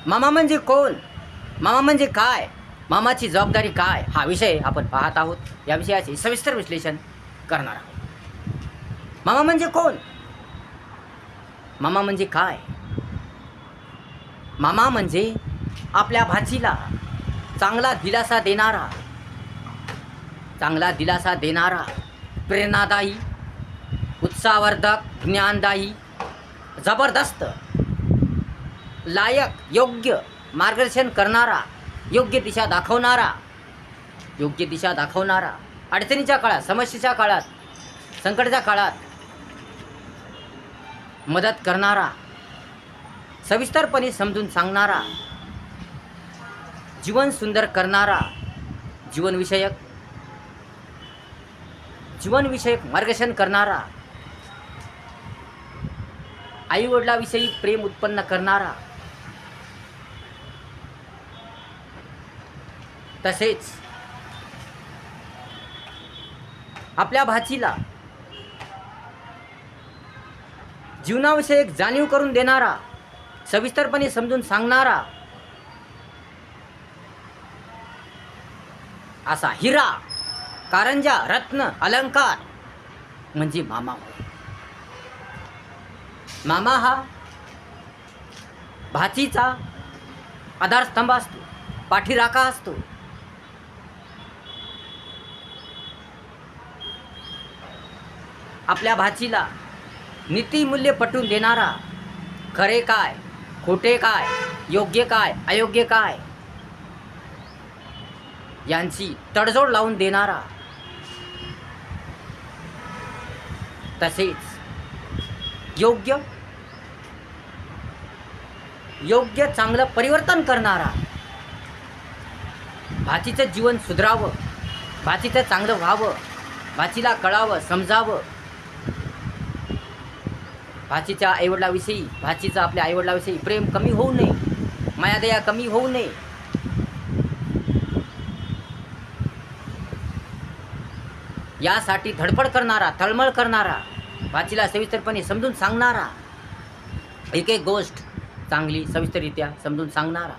मामा म्हणजे कोण? मामा म्हणजे काय? मामाची जबाबदारी काय? हा विषय आपण पाहत आहोत. या विषयाचे सविस्तर विश्लेषण करणार आहोत. मामा म्हणजे कोण? मामा म्हणजे काय? मामा म्हणजे आपल्या भाचीला चांगला दिलासा देणारा, प्रेरणादायी, उत्साहवर्धक, ज्ञानदायी, जबरदस्त, लायक, योग्य मार्गदर्शन करणारा, योग्य दिशा दाखवणारा, अडचणीच्या काळात, समस्येच्या काळात, संकटाच्या काळात मदत करणारा, सविस्तरपणे समजून सांगणारा, जीवन सुंदर करणारा, जीवनविषयक मार्गदर्शन करणारा, आईवडिलाविषयी प्रेम उत्पन्न करणारा, तसेच आपल्या भाचीला जीवनाविषयक जाणीव करून देणारा, सविस्तरपणे समजून सांगणारा असा हिरा, कारंजा, रत्न, अलंकार म्हणजे मामा होय. मामा हा भाचीचा आधारस्तंभ असतो, पाठीराखा असतो. आपल्या भाचीला नीतिमूल्य पटवून देणारा, खरे काय, खोटे काय, योग्य काय, अयोग्य काय यांची तडजोड लावून देणारा, तसेच योग्य चांगलं परिवर्तन करणारा, भाचीचं जीवन सुधरावं, भाचीचं चांगलं व्हावं, भाचीला कळावं, समजावं, भाचीच्या आपल्या आईवडिलाविषयी प्रेम कमी होऊ नये, मायादया कमी होऊ नये, यासाठी धडपड करणारा, तळमळ करणारा, भाचीला सविस्तरपणे समजून सांगणारा, एक गोष्ट चांगली सविस्तररित्या समजून सांगणारा,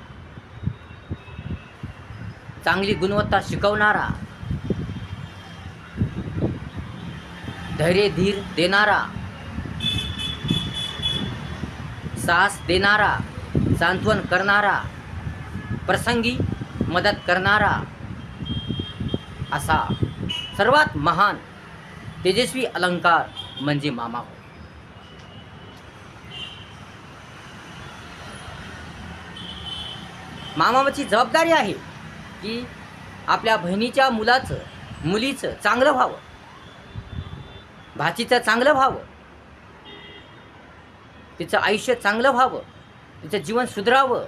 चांगली गुणवत्ता शिकवणारा, धैर्य धीर देणारा, साहस देणारा, सांत्वन करणारा, प्रसंगी मदत करणारा असा सर्वात महान तेजस्वी अलंकार म्हणजे मामा होय. मामाची जबाबदारी आहे की आपल्या बहिणीच्या मुलीचं चांगलं व्हावं, भाचीचं चांगलं व्हावं, तिचं आयुष्य चांगलं व्हावं, तिचं जीवन सुधरावं,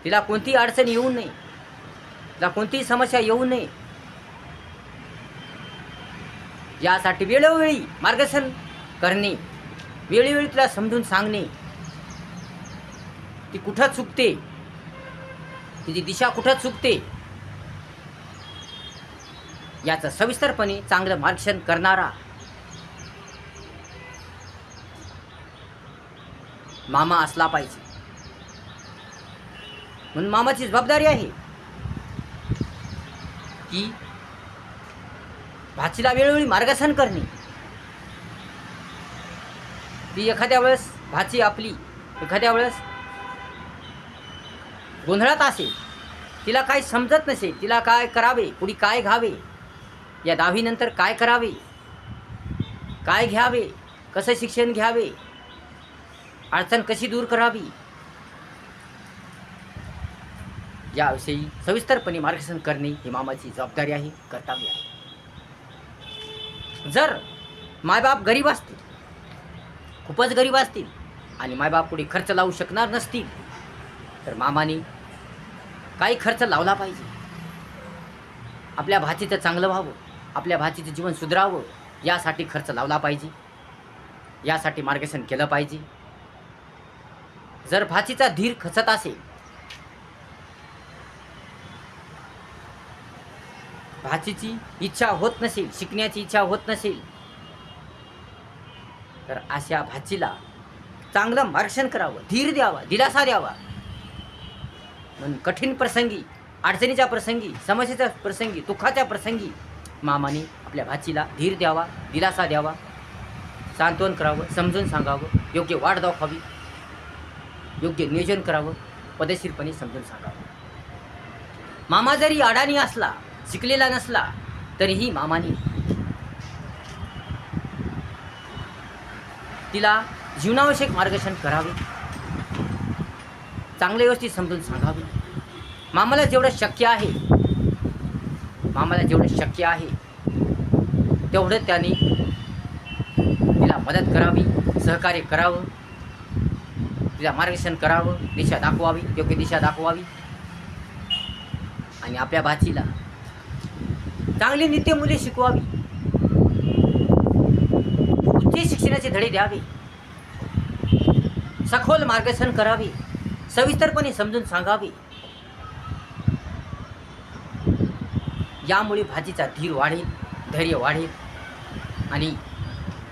तिला कोणतीही अडचण येऊ नये, तिला कोणतीही समस्या येऊ नये, यासाठी वेळोवेळी मार्गदर्शन करणे, वेळोवेळी तिला समजून सांगणे, ती कुठं चुकते, तिची दिशा कुठं चुकते याचं सविस्तरपणे चांगलं मार्गदर्शन करणारा मामा असला पाहिजे. म्हणून मामाची जबाबदारी आहे की भाचीला वेळोवेळी मार्गदर्शन करणे. ती एखाद्या वेळेस भाची आपली एखाद्या वेळेस गोंधळात असेल, तिला काय समजत नसेल, तिला काय करावे, पुढे काय घ्यावे, या 10वी नंतर काय करावे, काय घ्यावे, कसं शिक्षण घ्यावे, अडचण कशी दूर करावी, याविषयी सविस्तरपणे मार्गदर्शन करणे ही मामाची जबाबदारी आहे, कर्तव्य आहे. जर मायबाप गरीब असतील, खूपच गरीब असतील आणि मायबाप पुढे खर्च लावू शकणार नसतील, तर मामाने काही खर्च लावला पाहिजे. आपल्या भाचीचं चांगलं व्हावं, आपल्या भाचीचं जीवन सुधरावं, यासाठी खर्च लावला पाहिजे, यासाठी मार्गदर्शन केलं पाहिजे. जर भाचीचा धीर खचत असेल, भाचीची इच्छा होत नसेल, शिकण्याची इच्छा होत नसेल, तर अशा भाचीला चांगलं मार्गदर्शन करावं, धीर द्यावा, दिलासा द्यावा. म्हणून कठीण प्रसंगी, अडचणीच्या प्रसंगी, समस्येच्या प्रसंगी, दुःखाच्या प्रसंगी मामाने आपल्या भाचीला धीर द्यावा, दिलासा द्यावा, सांत्वन करावं, समजून सांगावं, योग्य वाट दाखवावी, योग्य नियोजन करावं, पद्धतशीरपणे समजून सांगावं. मामा जरी अडाणी असला, शिकलेला नसला, तरीही मामाने तिला जीवनावश्यक मार्गदर्शन करावे, चांगले व्यवस्थित समजून सांगावे. मामाला जेवढं शक्य आहे, तेवढं त्याने तिला मदत करावी, सहकार्य करावं, तिला मार्गदर्शन करावं, दिशा दाखवावी, योग्य दिशा दाखवावी. आणि आपल्या भाचीला चांगली नित्यमूल्ये शिकवावी, उच्च शिक्षणाचे धडे द्यावे, सखोल मार्गदर्शन करावे, सविस्तरपणे समजून सांगावे. यामुळे भाचीचा धीर वाढेल, धैर्य वाढेल आणि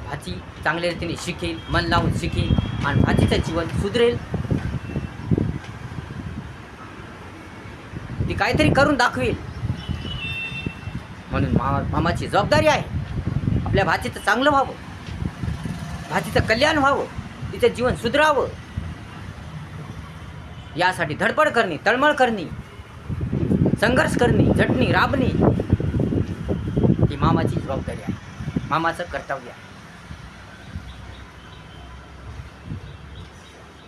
भाची चांगल्या रीतीने शिकेल, मन लावून शिकेल आणि भाचीचं जीवन सुधरेल. ती काहीतरी करून दाखवेल. म्हणून मामाची जबाबदारी आहे आपल्या भाचीचं चांगलं व्हावं, भाचीचं कल्याण व्हावं, तिचं जीवन सुधरावं. यासाठी धडपड करणे, तळमळ करणे, संघर्ष करणे, झटणे, राबणे ही मामाची जबाबदारी आहे, मामाचं कर्तव्य आहे.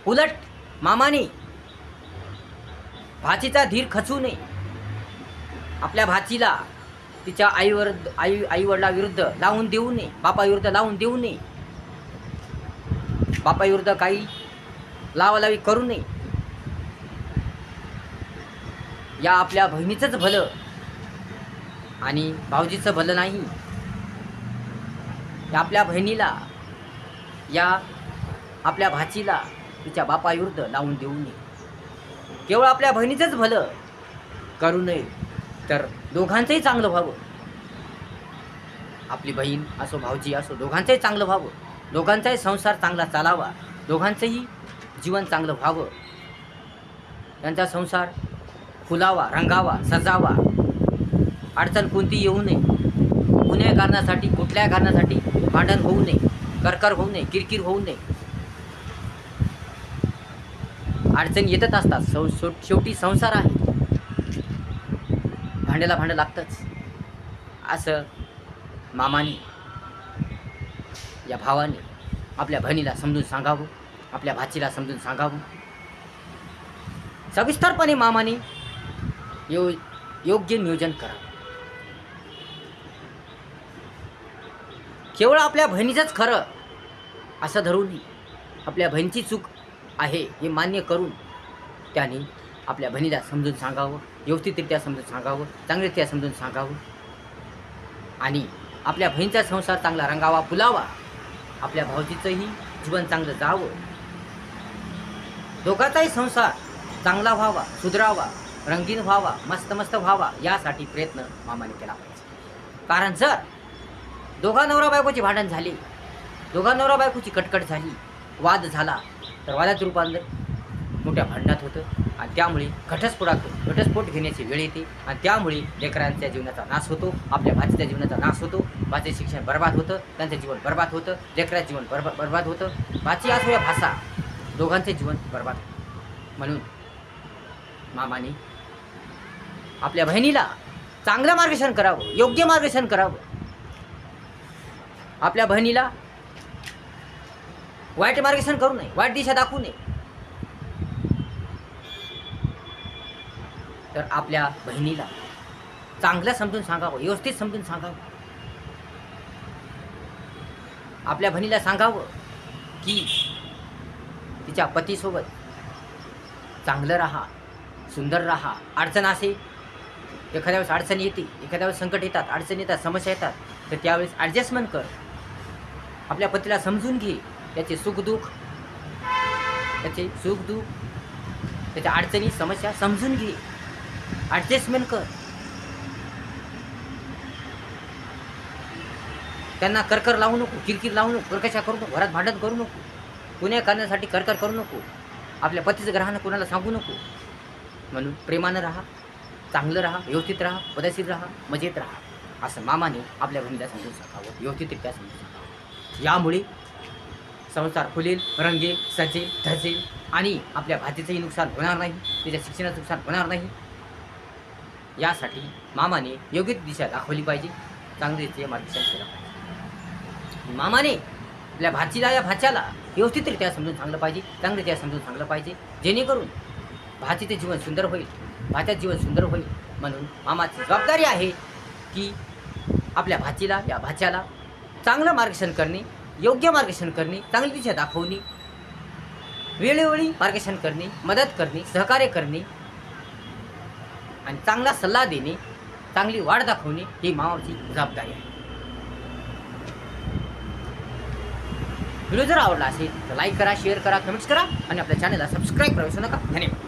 उलट मामाने भाचीचा धीर खचू नये, आपल्या भाचीला तिच्या आईवडिलाविरुद्ध लावून देऊ नये, बापाविरुद्ध लावून देऊ नये, बापाविरुद्ध काही लावालावी करू नये. या आपल्या बहिणीचंच भलं आणि भाऊजीचं भलं नाही. या आपल्या बहिणीला, या आपल्या भाचीला तिच्या बापाविरुद्ध लावून देऊ नये. केवळ आपल्या बहिणीचंच भलं करू नये, तर दोघांचंही चांगलं व्हावं. आपली बहीण असो, भाऊजी असो, दोघांचंही चांगलं व्हावं, दोघांचाही संसार चांगला चालावा, दोघांचंही जीवन चांगलं व्हावं, त्यांचा संसार फुलावा, रंगावा, सजावा. अडचण कोणती येऊ नये, कुठल्या कारणासाठी भांडण होऊ नये, करकर होऊ नये, किरकिर होऊ नये. अडचणी येतच असतात, शेवटी संसार आहे, भांड्याला भांडं लागतंच. असं मामाने, या भावाने आपल्या बहिणीला समजून सांगावं, आपल्या भाचीला समजून सांगावं. सविस्तरपणे मामाने योग्य नियोजन करावं. केवळ आपल्या बहिणीचंच खरं असं धरून आपल्या बहिणीची चूक आहे हे मान्य करून त्याने आपल्या बहिणीला समजून सांगावं, व्यवस्थितरित्या समजून सांगावं, चांगल्यारित्या समजून सांगावं आणि आपल्या बहिणीचा संसार चांगला रंगावा, फुलावा, आपल्या भाऊजीचंही जीवन चांगलं जावं, दोघांचाही संसार चांगला व्हावा, सुधरावा, रंगीन व्हावा, मस्त व्हावा, यासाठी प्रयत्न मामाने केला पाहिजे. कारण जर दोघा नवरा बायकोची भांडण झाली, दोघा नवरा बायकोची कटकट झाली, वाद झाला, तर वादात रूपांतर मोठ्या भांडणात होतं आणि त्यामुळे घटस्फोट घेण्याची वेळ येते आणि त्यामुळे लेकरांच्या जीवनाचा नाश होतो, आपल्या भाचीच्या जीवनाचा नाश होतो, भाचे शिक्षण बर्बाद होतं, त्यांचं जीवन बर्बाद होतं, लेकराचं जीवन बर्बाद होतं, भाची असो या भाषा, दोघांचे जीवन बर्बाद होतं. म्हणून मामाने आपल्या बहिणीला चांगलं मार्गदर्शन करावं, योग्य मार्गदर्शन करावं. आपल्या बहिणीला वाईट मार्गदर्शन करू नये, वाईट दिशा दाखवू नये. तर आपल्या बहिणीला चांगलं समजून सांगावं, व्यवस्थित समजून सांगावं. आपल्या बहिणीला सांगावं की तिच्या पतीसोबत चांगलं राहा, सुंदर राहा. अडचण असे, एखाद्या वेळेस अडचण येते, एखाद्या वेळेस संकट येतात, अडचणी येतात, समस्या येतात, तर त्यावेळेस ॲडजस्टमेंट कर. आपल्या पतीला समजून घे, त्याचे सुखदुःख, त्याच्या अडचणी, समस्या समजून घे, ॲडजस्टमेंट कर. त्यांना करकर लावू नको, किरकिर लावू नको, कर्कशा करू नको, घरात भांडण करू नको. पुण्य करण्यासाठी कर करू नको. आपल्या पतीचं ग्रहानं कोणाला सांगू नको. म्हणून प्रेमानं राहा, चांगलं राहा, व्यवस्थित राहा, पदशीर राहा, मजेत राहा, असं मामाने आपल्या बहिणीला समजून सांगावं, व्यवस्थितरित्या समजून सांगावं. यामुळे संसार फुलेल, रंगेल, सजेल, धजेल आणि आपल्या भाचीचंही नुकसान होणार नाही, त्याच्या शिक्षणाचं नुकसान होणार नाही. यासाठी मामाने योग्य दिशा दाखवली पाहिजे, चांगले रीतीचे मार्गदर्शन केलं पाहिजे. मामाने आपल्या भाचीला या भाच्याला व्यवस्थितरित्या समजून सांगलं पाहिजे, चांगलीरित्या समजून सांगलं पाहिजे, जेणेकरून भाचीचे जीवन सुंदर होईल, भाच्याचं जीवन सुंदर होईल. म्हणून मामाची जबाबदारी आहे की आपल्या भाचीला या भाच्याला चांगलं मार्गदर्शन करणे, योग्य मार्गदर्शन करणे, चांगली दिशा दाखवणे, वेळोवेळी मार्गदर्शन करणे, मदत करणे, सहकार्य करणे आणि चांगला सल्ला देणे, चांगली वाढ दाखवणे ही मामाची जबाबदारी आहे. व्हिडिओ जर आवडला असेल तर लाईक करा, शेअर करा, कमेंट्स करा आणि आपल्या चॅनलला सबस्क्राईब करा विसरू नका. धन्यवाद.